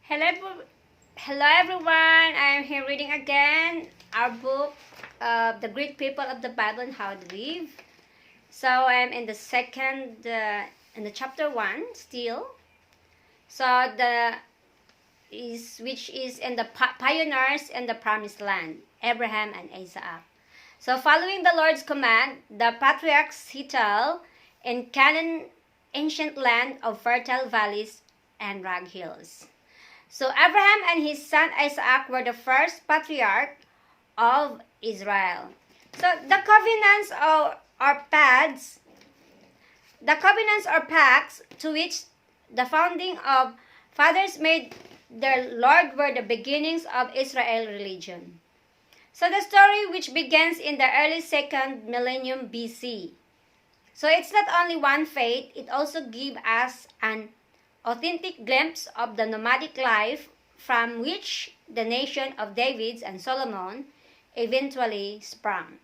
Hello everyone. I am here reading again our book, The Greek People of the Bible and How to Live. So I'm in the in the chapter 1 still. So which is in the pioneers in the promised land, Abraham and Isaac. So following the Lord's command, the patriarchs settled in Canaan, ancient land of fertile valleys and rugged hills. So Abraham and his son Isaac were the first patriarch of Israel. So the covenants or pacts to which the founding of fathers made their Lord were the beginnings of Israel religion. So the story which begins in the early 2nd millennium BC. So it's not only one faith, it also gives us an authentic glimpse of the nomadic life from which the nation of David and Solomon eventually sprang.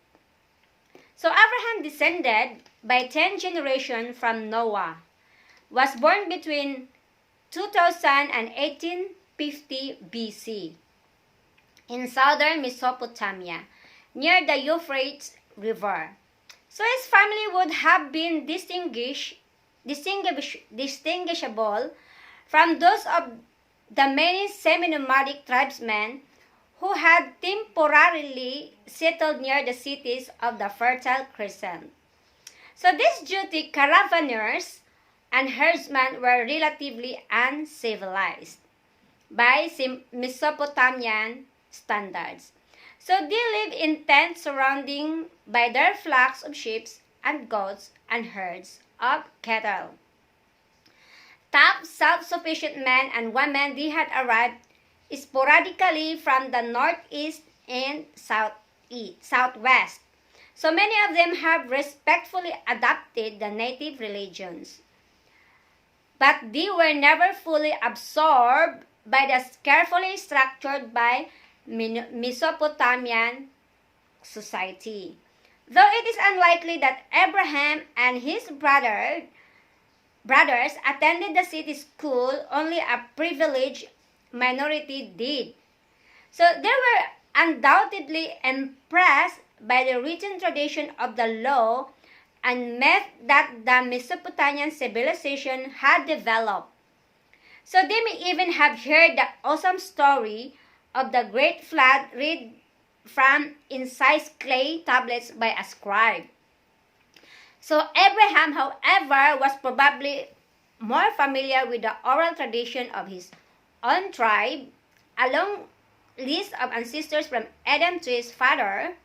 So Abraham descended by 10 generations from Noah, was born between 2000 and 1850 BC in southern Mesopotamia near the Euphrates River. So his family would have been distinguishable from those of the many semi-nomadic tribesmen who had temporarily settled near the cities of the Fertile Crescent. So these duty caravanners and herdsmen were relatively uncivilized by Mesopotamian standards. So they lived in tents surrounded by their flocks of sheep and goats and herds of cattle. Tough, self-sufficient men and women, they had arrived sporadically from the northeast and southwest. So many of them have respectfully adopted the native religions. But they were never fully absorbed by the carefully structured by Mesopotamian society. Though it is unlikely that Abraham and his brothers attended the city school, only a privileged minority did. So they were undoubtedly impressed by the written tradition of the law and myth that the Mesopotamian civilization had developed. So they may even have heard the awesome story of the Great Flood read from incised clay tablets by a scribe. So Abraham, however, was probably more familiar with the oral tradition of his own tribe, a long list of ancestors from Adam to his father,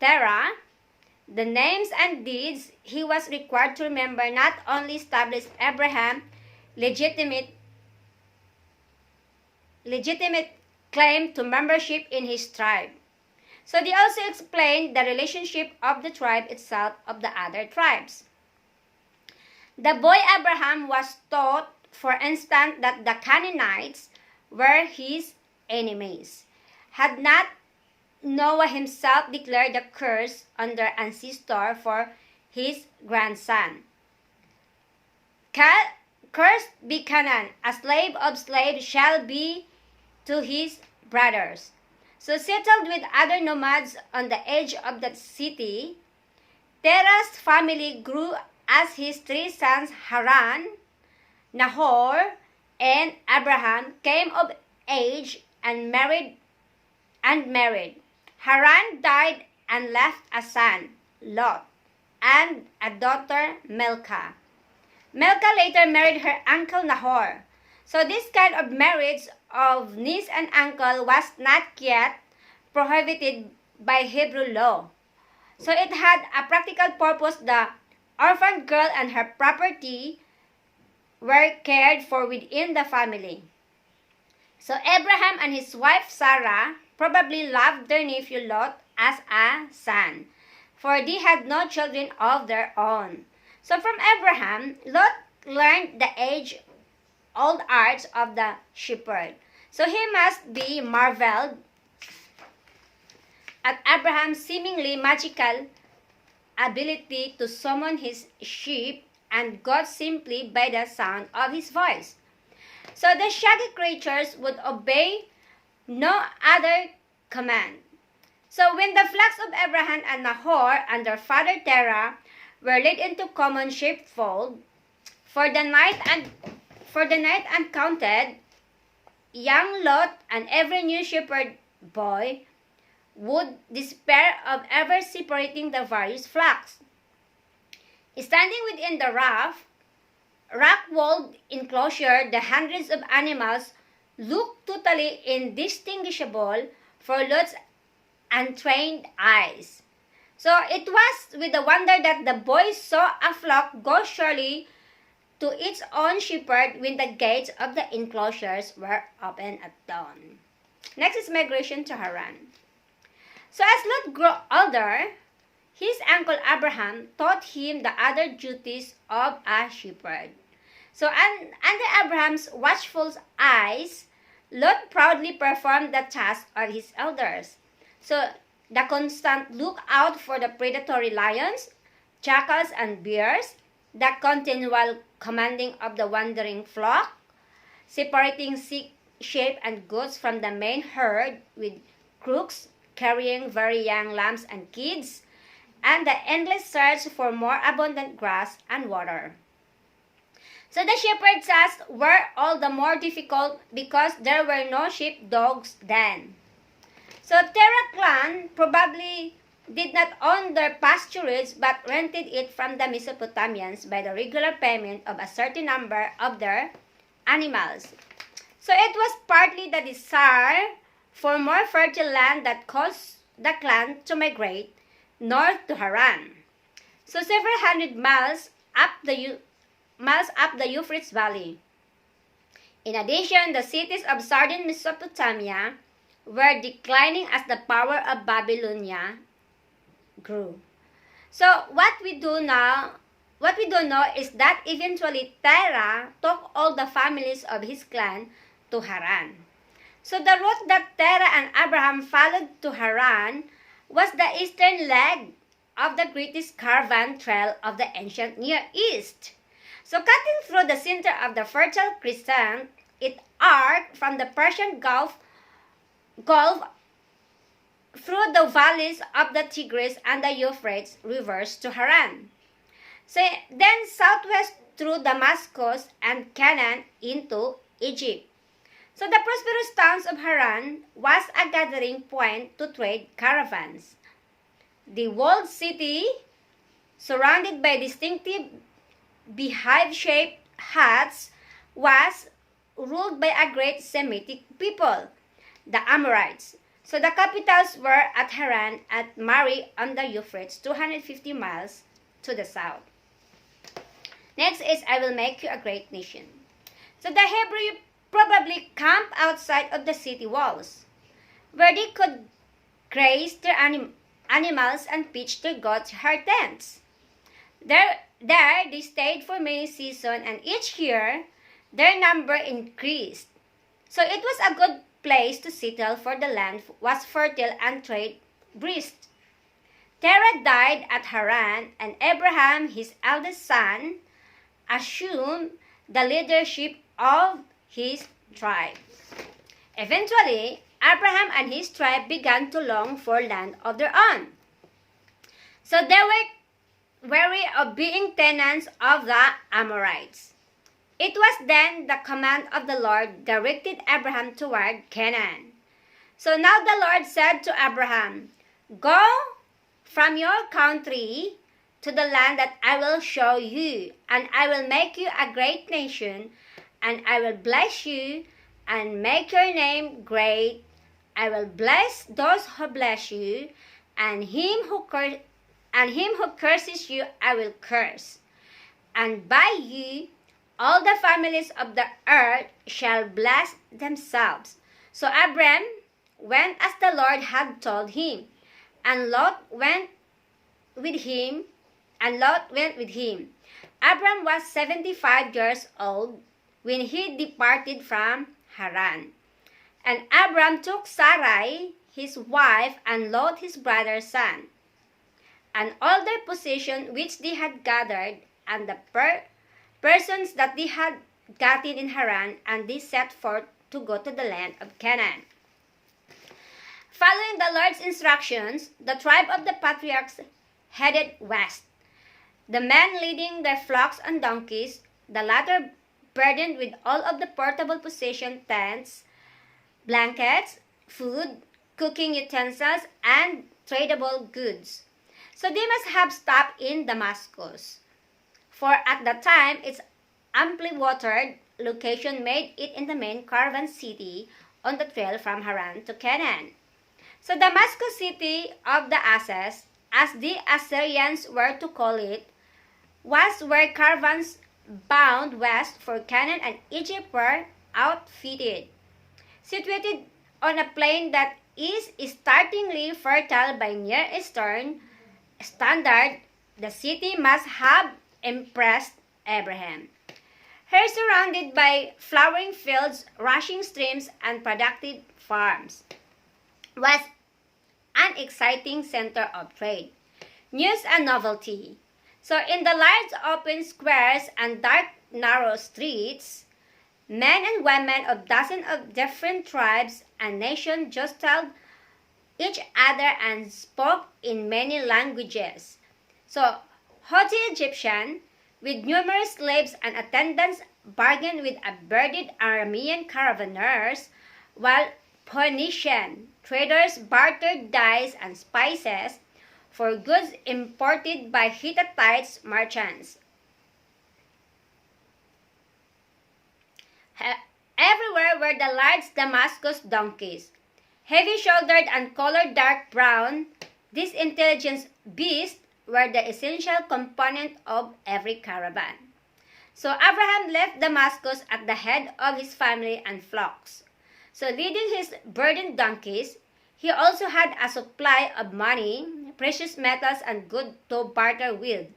Terah. The names and deeds he was required to remember not only established Abraham's legitimate claim to membership in his tribe. So they also explained the relationship of the tribe itself of the other tribes. The boy Abraham was taught, for instance, that the Canaanites were his enemies. Had not Noah himself declared the curse on their ancestor for his grandson? Cursed be Canaan, a slave of slaves shall be to his brothers. So settled with other nomads on the edge of that city, Terah's family grew as his 3 sons Haran, Nahor, and Abraham came of age and married. Haran died and left a son, Lot, and a daughter, Milcah. Milcah later married her uncle Nahor. So this kind of marriage of niece and uncle was not yet prohibited by Hebrew law. So it had a practical purpose. The orphaned girl and her property were cared for within the family. So Abraham and his wife Sarah probably loved their nephew Lot as a son, for they had no children of their own. So from Abraham, Lot learned the age-old arts of the shepherd. So he must be marveled at Abraham's seemingly magical ability to summon his sheep and goats simply by the sound of his voice. So the shaggy creatures would obey no other command. So when the flocks of Abraham and Nahor and their father Terah were led into common sheepfold for the night and counted, young Lot and every new shepherd boy would despair of ever separating the various flocks. Standing within the rock-walled enclosure, the hundreds of animals looked totally indistinguishable for Lot's untrained eyes. So it was with the wonder that the boys saw a flock go surely to its own shepherd when the gates of the enclosures were open at dawn. Next is migration to Haran. So as Lot grew older, his uncle Abraham taught him the other duties of a shepherd. So under Abraham's watchful eyes, Lot proudly performed the task of his elders. So the constant look out for the predatory lions, jackals, and bears, the continual commanding of the wandering flock, separating sick sheep and goats from the main herd with crooks carrying very young lambs and kids, and the endless search for more abundant grass and water. So the shepherd's tasks were all the more difficult because there were no sheepdogs then. So Terah clan probably did not own their pasturage but rented it from the Mesopotamians by the regular payment of a certain number of their animals. So it was partly the desire for more fertile land that caused the clan to migrate north to Haran. So several hundred miles up the Euphrates Valley. In addition, the cities of southern Mesopotamia were declining as the power of Babylonia grew. So what we do know is that eventually Terah took all the families of his clan to Haran. So the route that Terah and Abraham followed to Haran was the eastern leg of the greatest caravan trail of the ancient Near East. So cutting through the center of the Fertile Crescent, it arced from the Persian Gulf through the valleys of the Tigris and the Euphrates rivers to Haran. So then southwest through Damascus and Canaan into Egypt. So the prosperous towns of Haran was a gathering point to trade caravans. The walled city, surrounded by distinctive beehive-shaped huts, was ruled by a great Semitic people, the Amorites. So the capitals were at Haran at Mari on the Euphrates, 250 miles to the south. Next is I will make you a great nation. So the Hebrew probably camped outside of the city walls, where they could graze their animals and pitch their goats' herd tents. There they stayed for many seasons, and each year their number increased. So it was a good place to settle, for the land was fertile and trade brisk. Terah died at Haran, and Abraham, his eldest son, assumed the leadership of his tribe. Eventually, Abraham and his tribe began to long for land of their own. So they were weary of being tenants of the Amorites. It was then the command of the Lord directed Abraham toward Canaan. So now the Lord said to Abraham, "Go from your country to the land that I will show you, and I will make you a great nation, and I will bless you and make your name great. I will bless those who bless you, and him who curses you I will curse. And by you all the families of the earth shall bless themselves." So Abram went as the Lord had told him, and Lot went with him. Abram was 75 years old when he departed from Haran. And Abram took Sarai, his wife, and Lot, his brother's son, and all their possession which they had gathered, and the persons that they had gotten in Haran, and they set forth to go to the land of Canaan. Following the Lord's instructions, the tribe of the patriarchs headed west, the men leading their flocks and donkeys, the latter burdened with all of the portable possession, tents, blankets, food, cooking utensils, and tradable goods. So they must have stopped in Damascus, for at that time its amply watered location made it in the main caravan city on the trail from Haran to Canaan. So Damascus city of the Asses, as the Assyrians were to call it, was where caravans bound west for Canaan and Egypt were outfitted. Situated on a plain that is startlingly fertile by Near Eastern standard, the city must have impressed Abraham. Here, surrounded by flowering fields, rushing streams, and productive farms, was an exciting center of trade, news, and novelty. So in the large open squares and dark narrow streets, men and women of dozens of different tribes and nations jostled each other and spoke in many languages. So haughty Egyptian, with numerous slaves and attendants, bargained with bearded Aramean caravanners, while Phoenician traders bartered dyes and spices for goods imported by Hittite merchants. Everywhere were the large Damascus donkeys, heavy-shouldered and colored dark brown. These intelligent beasts were the essential component of every caravan. So Abraham left Damascus at the head of his family and flocks. So leading his burdened donkeys, he also had a supply of money, precious metals, and goods to barter with.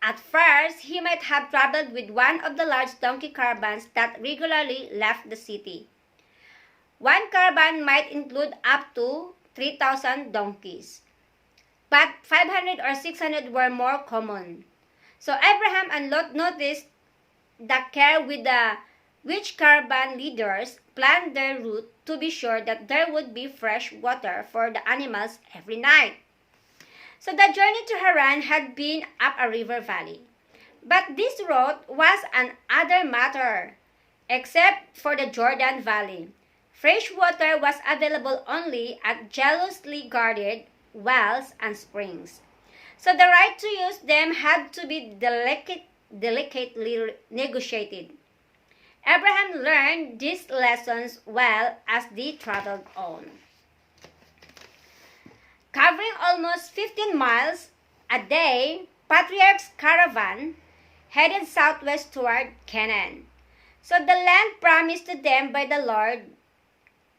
At first, he might have traveled with one of the large donkey caravans that regularly left the city. One caravan might include up to 3,000 donkeys, but 500 or 600 were more common. So Abraham and Lot noticed the care with which caravan leaders planned their route to be sure that there would be fresh water for the animals every night. So the journey to Haran had been up a river valley. But this road was an other matter, except for the Jordan Valley. Fresh water was available only at jealously guarded wells and springs. So the right to use them had to be delicately negotiated. Abraham learned these lessons well as they traveled on. Covering almost 15 miles a day, Patriarch's caravan headed southwest toward Canaan. So the land promised to them by the Lord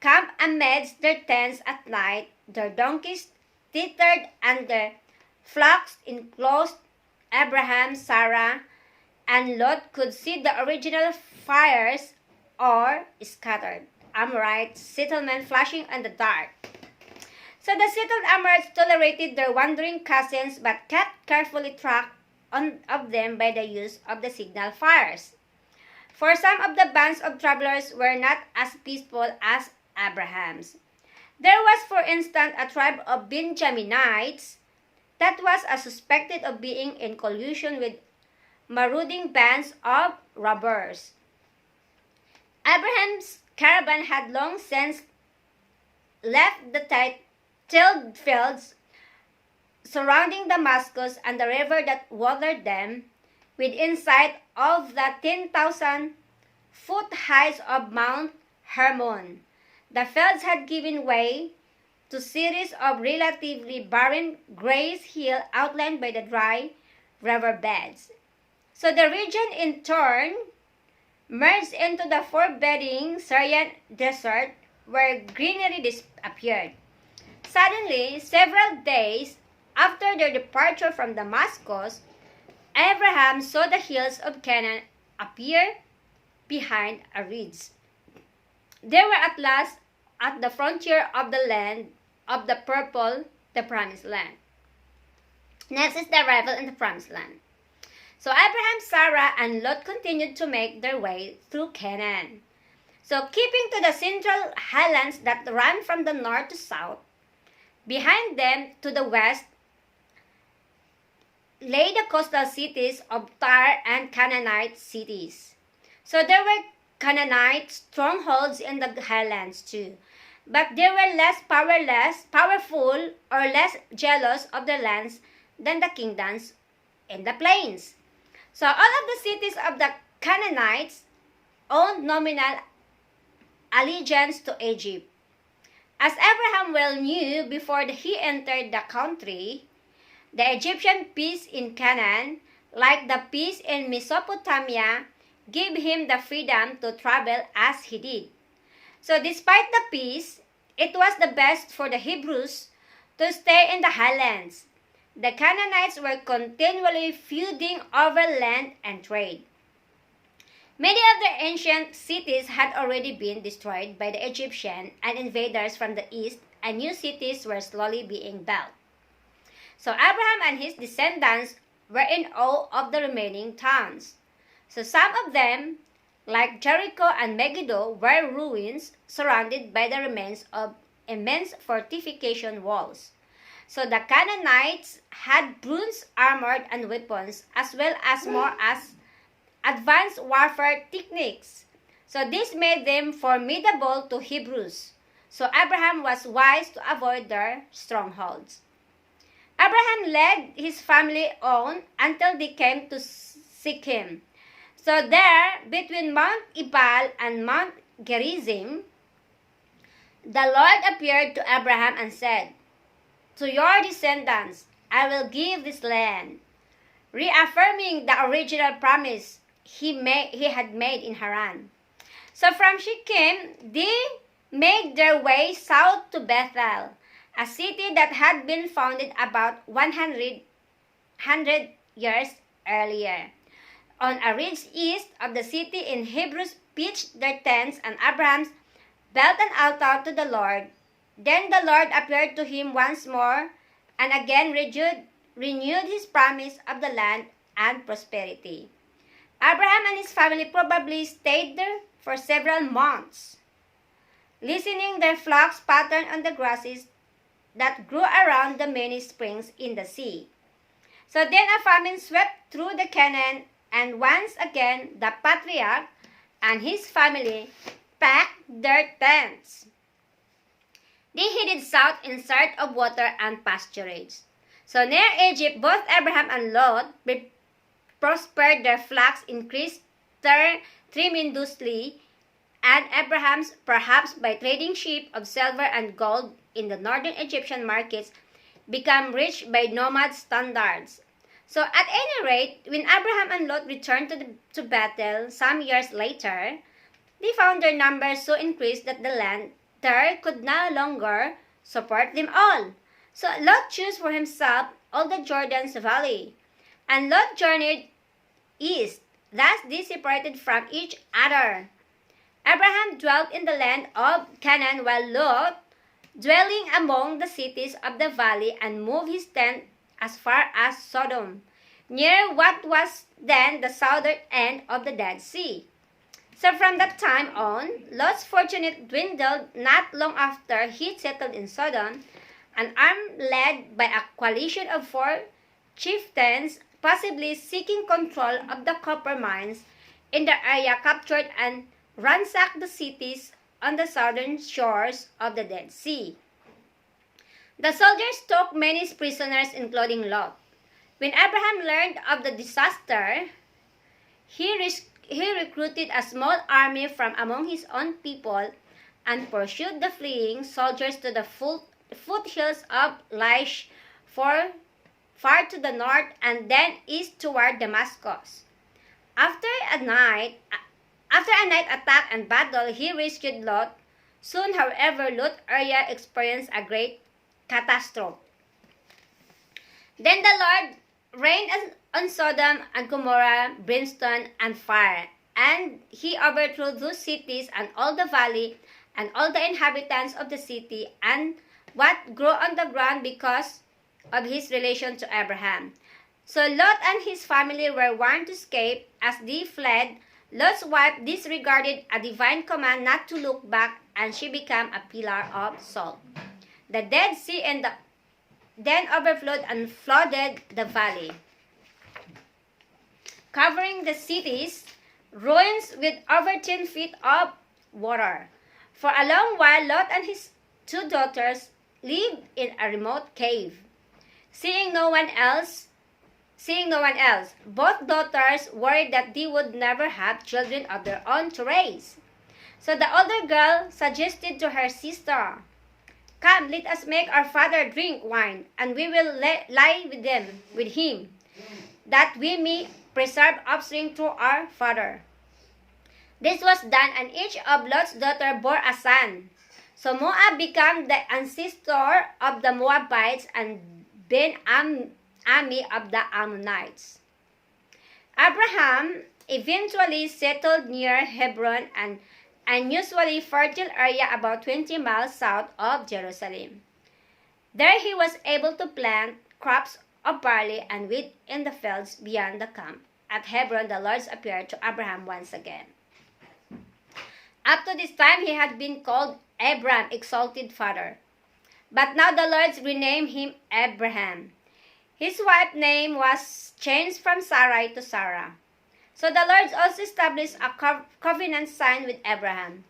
camped amidst their tents at night, their donkeys tethered, and their flocks enclosed. Abraham, Sarah, and Lot could see the original fires or scattered Amorite settlement flashing in the dark. So the settled Amorites tolerated their wandering cousins but kept carefully track of them by the use of the signal fires. For some of the bands of travelers were not as peaceful as Abraham's. There was, for instance, a tribe of Benjaminites that was suspected of being in collusion with marauding bands of robbers. Abraham's caravan had long since left the tilled fields surrounding Damascus and the river that watered them, within sight of the 10,000-foot heights of Mount Hermon. The fields had given way to series of relatively barren grass hills outlined by the dry river beds. So the region in turn merged into the forbidding Syrian desert where greenery disappeared. Suddenly, several days after their departure from Damascus, Abraham saw the hills of Canaan appear behind a ridge. They were at last at the frontier of the land of the purple, the promised land. Next is the arrival in the promised land. So Abraham, Sarah, and Lot continued to make their way through Canaan. So keeping to the central highlands that ran from the north to south, behind them to the west lay the coastal cities of Tyre and Canaanite cities. So there were Canaanite strongholds in the highlands too, but they were less powerful, or less jealous of their lands than the kingdoms in the plains. So all of the cities of the Canaanites owned nominal allegiance to Egypt. As Abraham well knew before he entered the country, the Egyptian peace in Canaan, like the peace in Mesopotamia, gave him the freedom to travel as he did. So despite the peace, it was the best for the Hebrews to stay in the highlands. The Canaanites were continually feuding over land and trade. Many of their ancient cities had already been destroyed by the Egyptians and invaders from the east, and new cities were slowly being built. So Abraham and his descendants were in awe of the remaining towns. So some of them, like Jericho and Megiddo, were ruins surrounded by the remains of immense fortification walls. So the Canaanites had bronze armor and weapons, as well as more as advanced warfare techniques. So this made them formidable to Hebrews. So Abraham was wise to avoid their strongholds. Abraham led his family on until they came to Shechem. So there, between Mount Ebal and Mount Gerizim, the Lord appeared to Abraham and said, "To your descendants I will give this land," reaffirming the original promise he had made in Haran. So from Shechem, they made their way south to Bethel, a city that had been founded about 100 years earlier. On a ridge east of the city, in Hebrews pitched their tents, and Abraham built an altar to the Lord. Then the Lord appeared to him once more and again renewed his promise of the land and prosperity. Abraham and his family probably stayed there for several months, listening their flocks pattern on the grasses that grew around the many springs in the sea. So then a famine swept through the Canaan, and once again the patriarch and his family packed their tents. They headed south in search of water and pasturage. So near Egypt, both Abraham and Lot prospered. Their flocks increased tremendously, and Abraham's, perhaps by trading sheep of silver and gold in the northern Egyptian markets, became rich by nomad standards. So at any rate, when Abraham and Lot returned to Bethel some years later, they found their numbers so increased that the land there could no longer support them all. So Lot chose for himself all the Jordan's valley, and Lot journeyed east. Thus they separated from each other. Abraham dwelt in the land of Canaan, while Lot, dwelling among the cities of the valley, and moved his tent as far as Sodom, near what was then the southern end of the Dead Sea. So from that time on, Lot's fortune dwindled. Not long after he settled in Sodom, an army led by a coalition of 4 chieftains, possibly seeking control of the copper mines in the area, captured and ransacked the cities on the southern shores of the Dead Sea. The soldiers took many prisoners, including Lot. When Abraham learned of the disaster, he recruited a small army from among his own people and pursued the fleeing soldiers to the foothills of Laish, far to the north, and then east toward Damascus. After a night attack and battle, he rescued Lot. Soon, however, Lot area experienced a great catastrophe. Then the Lord rained on Sodom and Gomorrah brimstone and fire, and he overthrew those cities and all the valley and all the inhabitants of the city and what grew on the ground because of his relation to Abraham. So Lot and his family were warned to escape. As they fled, Lot's wife disregarded a divine command not to look back, and she became a pillar of salt. The Dead Sea then overflowed and flooded the valley, covering the city's ruins with over 10 feet of water. For a long while, Lot and his 2 daughters lived in a remote cave. Seeing no one else, both daughters worried that they would never have children of their own to raise. So the older girl suggested to her sister, "Come, let us make our father drink wine, and we will lie with him, that we may preserve offspring to our father." This was done, and each of Lot's daughters bore a son. So Moab became the ancestor of the Moabites, and Ben-Ami of the Ammonites. Abraham eventually settled near Hebron, an unusually fertile area about 20 miles south of Jerusalem. There he was able to plant crops of barley and wheat in the fields beyond the camp. At Hebron, the Lord appeared to Abraham once again. Up to this time, he had been called Abram, exalted father. But now the Lord renamed him Abraham. His wife's name was changed from Sarai to Sarah. So the Lord also established a covenant sign with Abraham.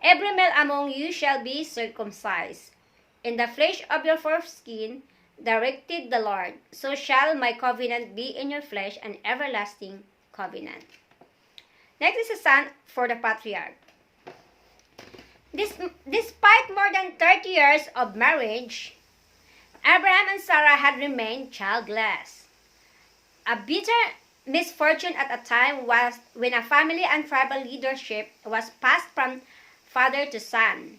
"Every male among you shall be circumcised. In the flesh of your foreskin, directed the Lord, so shall my covenant be in your flesh, an everlasting covenant." Next is a son for the patriarch. Despite more than 30 years of marriage, Abraham and Sarah had remained childless. A bitter misfortune at a time was when a family and tribal leadership was passed from father to son.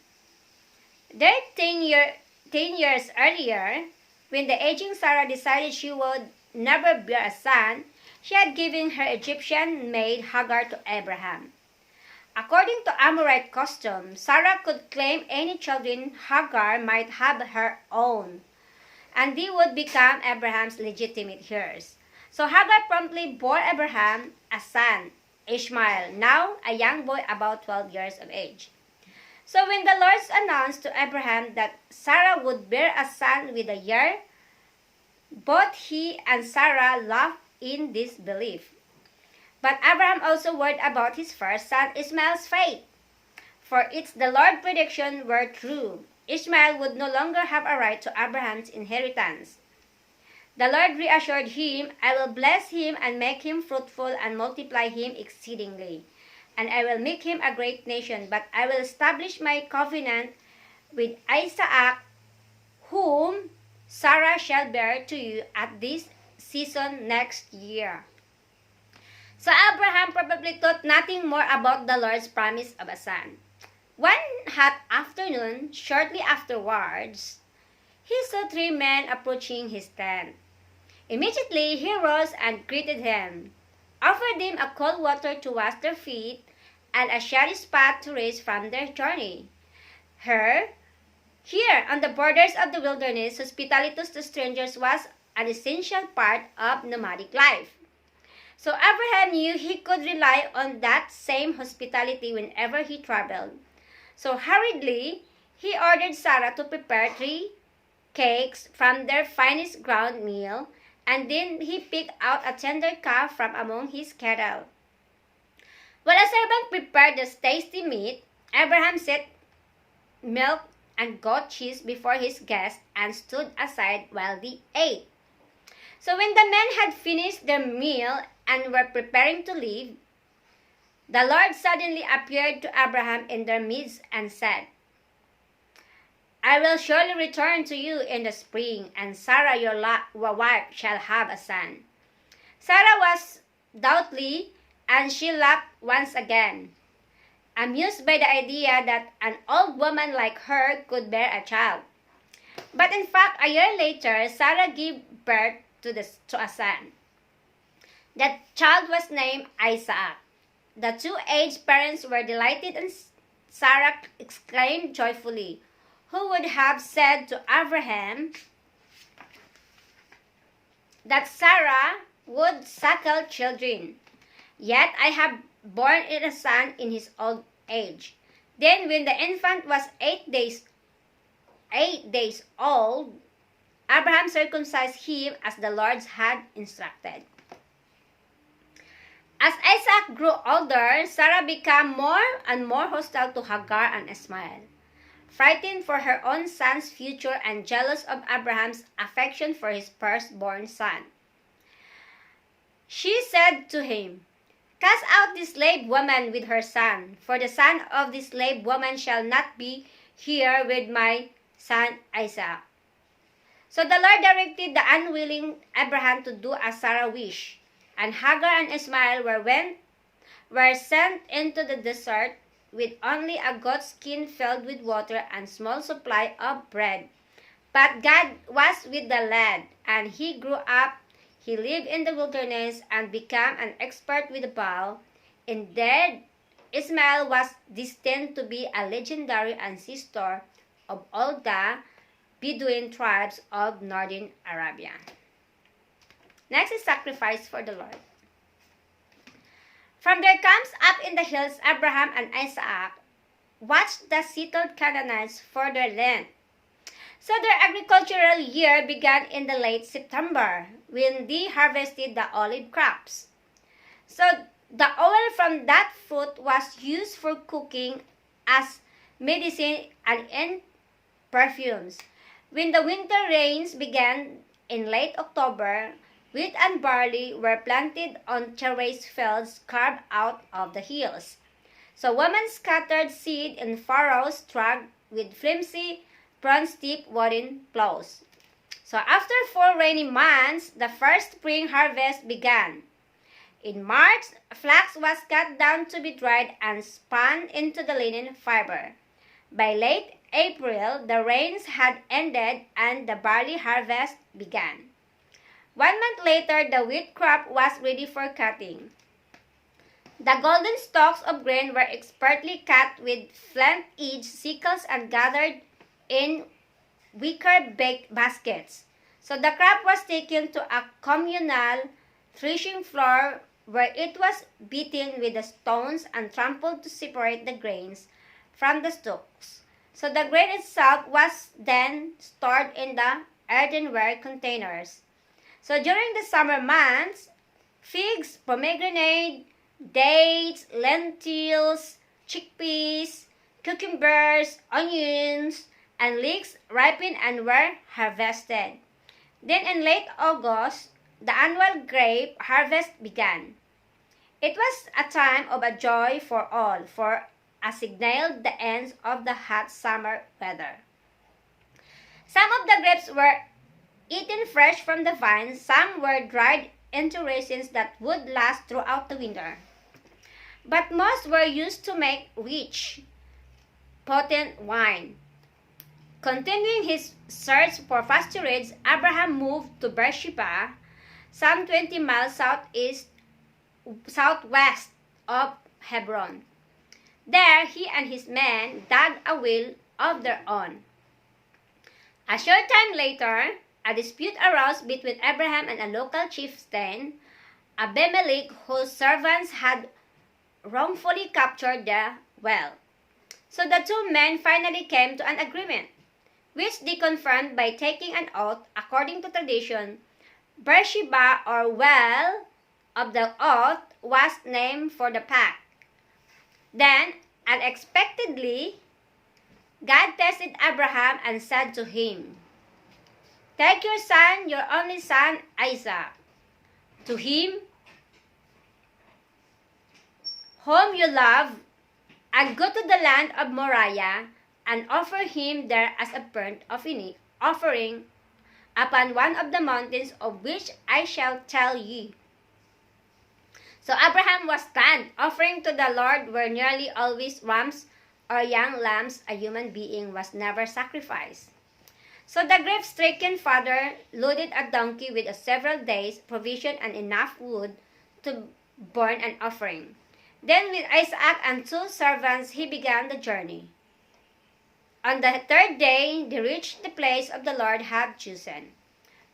Their 10 years earlier, when the aging Sarah decided she would never bear a son, she had given her Egyptian maid Hagar to Abraham. According to Amorite custom, Sarah could claim any children Hagar might have her own, and they would become Abraham's legitimate heirs. So Hagar promptly bore Abraham a son, Ishmael, now a young boy about 12 years of age. So when the Lord announced to Abraham that Sarah would bear a son with a year, both he and Sarah laughed in disbelief. But Abraham also worried about his first son Ishmael's fate, for its the Lord's prediction were true. Ishmael would no longer have a right to Abraham's inheritance. The Lord reassured him, "I will bless him and make him fruitful and multiply him exceedingly. And I will make him a great nation, but I will establish my covenant with Isaac, whom Sarah shall bear to you at this season next year." So Abraham probably thought nothing more about the Lord's promise of a son. One hot afternoon, shortly afterwards, he saw 3 men approaching his tent. Immediately he rose and greeted them, offered them a cold water to wash their feet, and a shady spot to rest from their journey. Here, on the borders of the wilderness, hospitality to strangers was an essential part of nomadic life. So Abraham knew he could rely on that same hospitality whenever he traveled. So hurriedly, he ordered Sarah to prepare 3 cakes from their finest ground meal, and then he picked out a tender calf from among his cattle. While a servant prepared the tasty meat, Abraham set milk and goat cheese before his guests and stood aside while they ate. So when the men had finished their meal and were preparing to leave, the Lord suddenly appeared to Abraham in their midst and said, "I will surely return to you in the spring, and Sarah your wife shall have a son." Sarah was doubtful, and she laughed once again, amused by the idea that an old woman like her could bear a child. But in fact, a year later, Sarah gave birth to a son. That child was named Isaac. The 2 aged parents were delighted, and Sarah exclaimed joyfully, "Who would have said to Abraham that Sarah would suckle children. Yet I have borne it a son in his old age. Then when the infant was 8 days old, Abraham circumcised him as the Lord had instructed. As Isaac grew older, Sarah became more and more hostile to Hagar and Ishmael. Frightened for her own son's future and jealous of Abraham's affection for his firstborn son, she said to him, "Cast out this slave woman with her son, for the son of this slave woman shall not be here with my son Isaac." So the Lord directed the unwilling Abraham to do as Sarah wished, and Hagar and Ishmael were sent into the desert with only a goat skin filled with water and small supply of bread. But God was with the lad, and he grew up. He lived in the wilderness and became an expert with the bow. Indeed, Ishmael was destined to be a legendary ancestor of all the Bedouin tribes of northern Arabia. Next is sacrifice for the Lord. From their camps up in the hills, Abraham and Isaac watched the settled Canaanites for their land. So their agricultural year began in the late September, when they harvested the olive crops. So the oil from that fruit was used for cooking, as medicine, and in perfumes. When the winter rains began in late October, wheat and barley were planted on terraced fields carved out of the hills. So women scattered seed in furrows struck with flimsy, bronze-tipped wooden plows. So after 4 rainy months, the first spring harvest began. In March, flax was cut down to be dried and spun into the linen fiber. By late April, the rains had ended and the barley harvest began. 1 month later, the wheat crop was ready for cutting. The golden stalks of grain were expertly cut with flint-edged sickles and gathered in wicker baskets. So the crop was taken to a communal threshing floor where it was beaten with the stones and trampled to separate the grains from the stalks. So the grain itself was then stored in the earthenware containers. So during the summer months, figs, pomegranate, dates, lentils, chickpeas, cucumbers, onions, and leeks ripened and were harvested. Then in late August, the annual grape harvest began. It was a time of a joy for all, for it signaled the end of the hot summer weather. Some of the grapes were eaten fresh from the vines, some were dried into raisins that would last throughout the winter. But most were used to make rich, potent wine. Continuing his search for pasturage, Abraham moved to Beersheba, some 20 miles southwest of Hebron. There, he and his men dug a well of their own. A short time later, a dispute arose between Abraham and a local chieftain, Abimelech, whose servants had wrongfully captured the well. So the 2 men finally came to an agreement, which they confirmed by taking an oath. According to tradition, Beersheba, or well of the oath, was named for the pact. Then, unexpectedly, God tested Abraham and said to him, "Take your son, your only son, Isaac, to him whom you love, and go to the land of Moriah, and offer him there as a burnt offering upon one of the mountains of which I shall tell you." So Abraham was stunned. Offering to the Lord were nearly always rams or young lambs. A human being was never sacrificed. So the grief-stricken father loaded a donkey with several days' provision and enough wood to burn an offering. Then with Isaac and 2 servants he began the journey. On the 3rd day they reached the place of the Lord had chosen.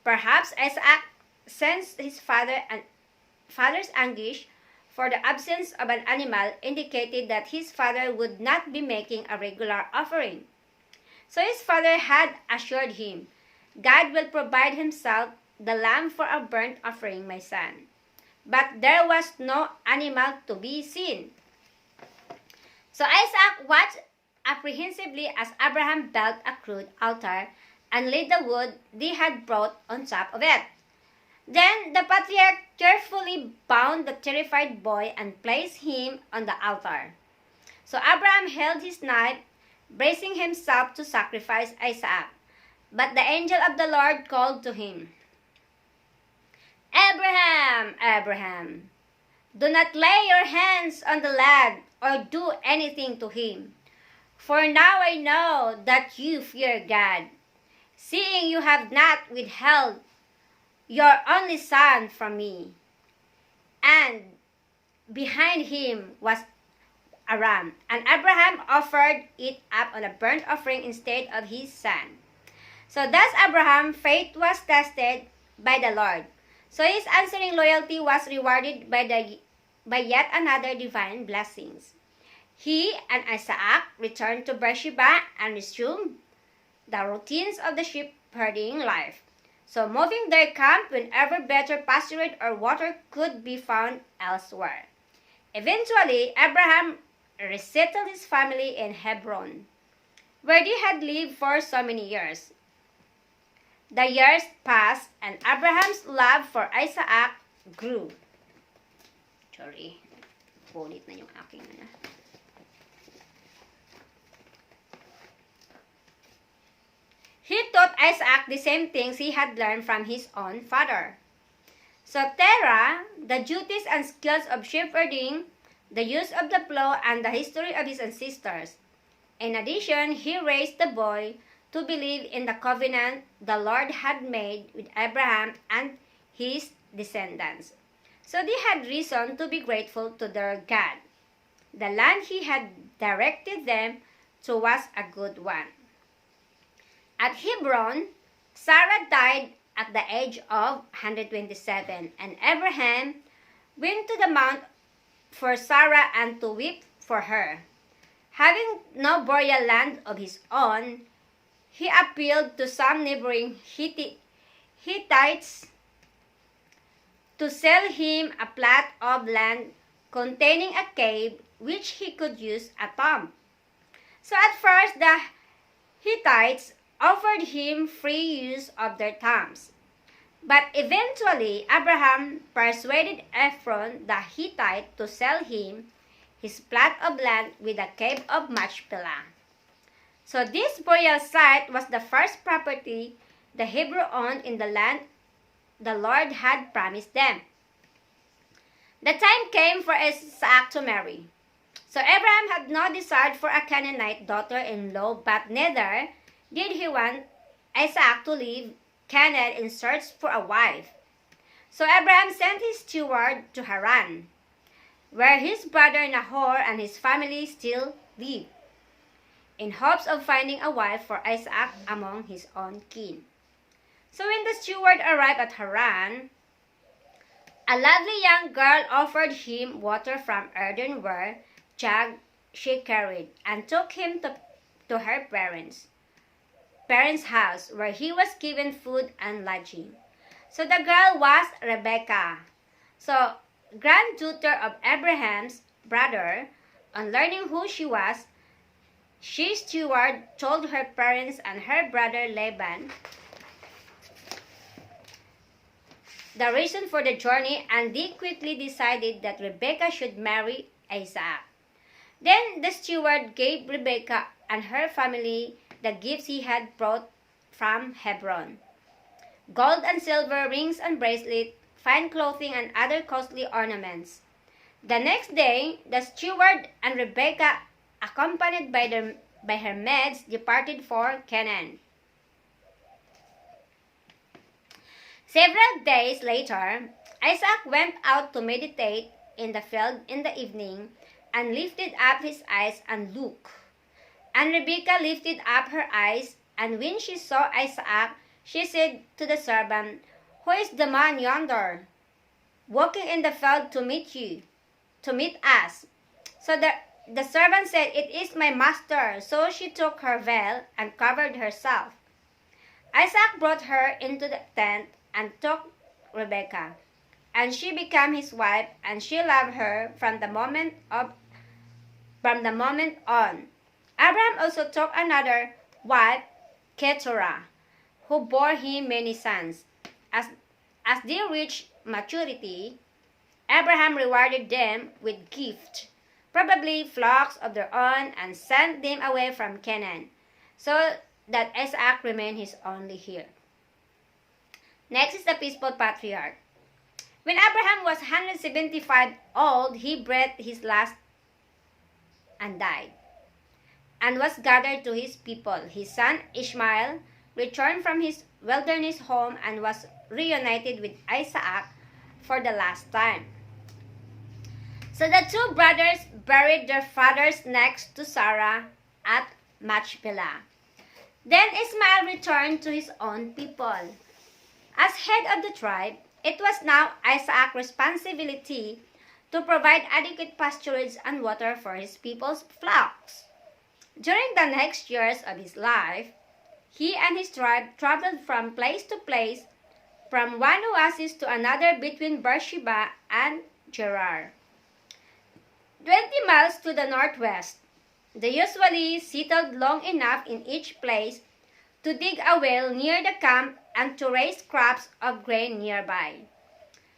Perhaps Isaac sensed his father's anguish for the absence of an animal indicated that his father would not be making a regular offering. So his father had assured him, God will provide himself the lamb for a burnt offering, my son. But there was no animal to be seen. So Isaac watched apprehensively as Abraham built a crude altar and laid the wood they had brought on top of it. Then the patriarch carefully bound the terrified boy and placed him on the altar. So Abraham held his knife, bracing himself to sacrifice Isaac. But the angel of the Lord called to him, Abraham, Abraham, do not lay your hands on the lad or do anything to him. For now I know that you fear God, seeing you have not withheld your only son from me. And behind him was a ram, and Abraham offered it up on a burnt offering instead of his son. So thus Abraham's faith was tested by the Lord. So his answering loyalty was rewarded by yet another divine blessings. He and Isaac returned to Beersheba and resumed the routines of the sheep-herding life. So moving their camp whenever better pasturage or water could be found elsewhere. Eventually, Abraham resettled his family in Hebron, where they had lived for so many years. The years passed, and Abraham's love for Isaac grew. Sorry, punit na yung aking He taught Isaac the same things he had learned from his own father. So Terah, the duties and skills of shepherding, the use of the plow, and the history of his ancestors. In addition, he raised the boy to believe in the covenant the Lord had made with Abraham and his descendants. So they had reason to be grateful to their God. The land he had directed them to was a good one. At Hebron, Sarah died at the age of 127, and Abraham went to the mount for Sarah and to weep for her. Having no burial land of his own, he appealed to some neighboring Hittites to sell him a plot of land containing a cave which he could use as a tomb. So at first the Hittites offered him free use of their tombs. But eventually Abraham persuaded Ephron the Hittite to sell him his plot of land with a cave of Machpelah. So this burial site was the first property the Hebrew owned in the land the Lord had promised them. The time came for Isaac to marry. So Abraham had no desire for a Canaanite daughter-in-law, but neither did he want Isaac to leave Canaan in search for a wife. So Abraham sent his steward to Haran, where his brother Nahor and his family still lived, in hopes of finding a wife for Isaac among his own kin. So when the steward arrived at Haran, a lovely young girl offered him water from earthenware jug she carried, and took him to her parents' house, where he was given food and lodging. So the girl was Rebekah, so granddaughter of Abraham's brother. On learning who she was, she steward told her parents and her brother Laban the reason for the journey, and they quickly decided that Rebekah should marry Isaac. Then the steward gave Rebekah and her family the gifts he had brought from Hebron: gold and silver, rings and bracelets, fine clothing, and other costly ornaments. The next day, the steward and Rebekah, accompanied by her maids, departed for Canaan. Several days later, Isaac went out to meditate in the field in the evening, and lifted up his eyes and looked. And Rebekah lifted up her eyes, and when she saw Isaac, she said to the servant, "Who is the man yonder, walking in the field to meet us?" So the servant said, "It is my master." So she took her veil and covered herself. Isaac brought her into the tent and took Rebekah, and she became his wife, and she loved her from the moment on. Abraham also took another wife, Keturah, who bore him many sons. As they reached maturity, Abraham rewarded them with gifts, probably flocks of their own, and sent them away from Canaan, so that Isaac remained his only heir. Next is the Peaceful Patriarch. When Abraham was 175 old, he breathed his last and died, and was gathered to his people. His son Ishmael returned from his wilderness home and was reunited with Isaac for the last time. So the two brothers buried their fathers next to Sarah at Machpelah. Then Ishmael returned to his own people. As head of the tribe, it was now Isaac's responsibility to provide adequate pasturage and water for his people's flocks. During the next years of his life, he and his tribe traveled from place to place, from one oasis to another between Beersheba and Gerar, 20 miles to the northwest. They usually settled long enough in each place to dig a well near the camp and to raise crops of grain nearby.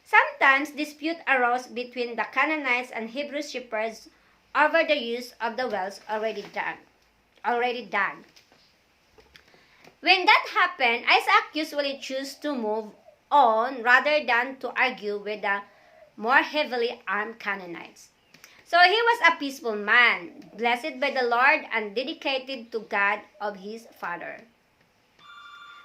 Sometimes dispute arose between the Canaanites and Hebrew shepherds over the use of the wells already dug. When that happened, Isaac usually chose to move on rather than to argue with the more heavily armed Canaanites. So he was a peaceful man, blessed by the Lord and dedicated to God of his father.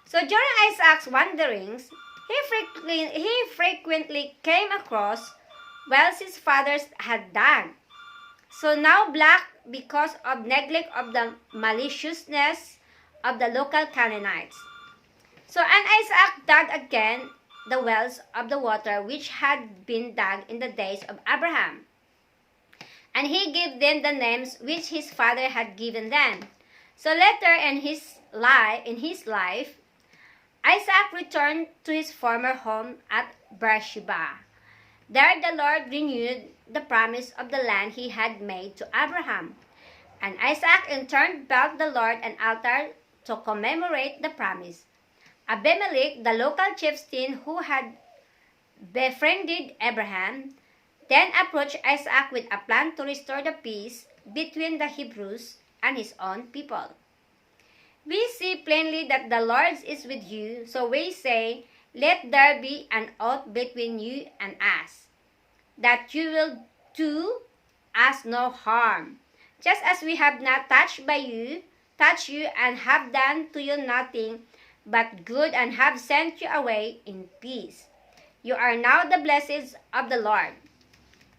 So during Isaac's wanderings, he frequently came across wells his fathers had dug, so now black because of neglect of the maliciousness of the local Canaanites. So and Isaac dug again the wells of the water which had been dug in the days of Abraham, and he gave them the names which his father had given them. So later in his life, Isaac returned to his former home at Beersheba. There the Lord renewed the promise of the land he had made to Abraham, and Isaac in turn built the Lord an altar to commemorate the promise. Abimelech, the local chieftain who had befriended Abraham, then approached Isaac with a plan to restore the peace between the Hebrews and his own people. "We see plainly that the Lord is with you, so we say, let there be an oath between you and us, that you will do us no harm, just as we have not touched you and have done to you nothing but good and have sent you away in peace. You are now the blessed of the Lord."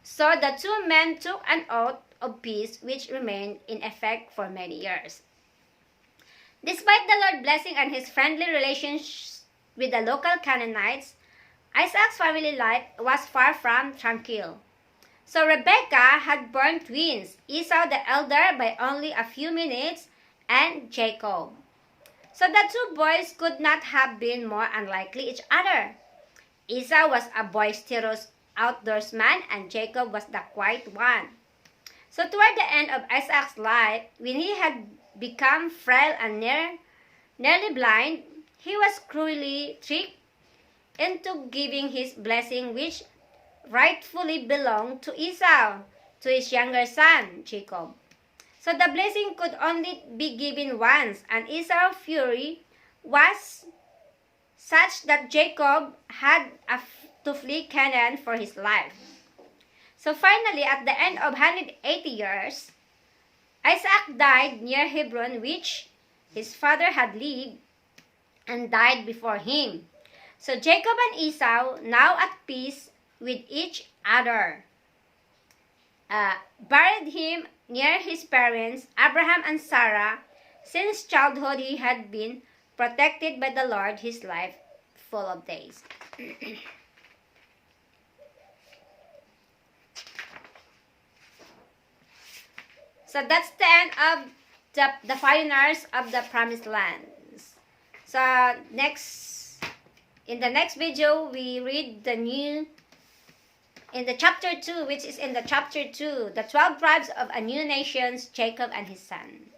So the two men took an oath of peace which remained in effect for many years. Despite the Lord's blessing and his friendly relations with the local Canaanites, Isaac's family life was far from tranquil. So Rebekah had born twins, Esau the elder by only a few minutes, and Jacob. So the two boys could not have been more unlike each other. Esau was a boisterous outdoorsman, and Jacob was the quiet one. So toward the end of Isaac's life, when he had become frail and nearly blind, he was cruelly tricked into giving his blessing which rightfully belonged to Esau, to his younger son, Jacob. So the blessing could only be given once, and Esau's fury was such that Jacob had to flee Canaan for his life. So finally, at the end of 180 years, Isaac died near Hebron, which his father had lived and died before him. So Jacob and Esau, now at peace with each other, buried him near his parents, Abraham and Sarah. Since childhood he had been protected by the Lord, his life full of days. So that's the end of the foreigners of the promised land. So in the next video, we read in the chapter 2, which is in the chapter 2, the 12 tribes of a new nations, Jacob and his son.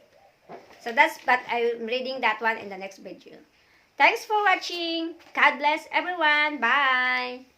So but I'm reading that one in the next video. Thanks for watching. God bless everyone. Bye.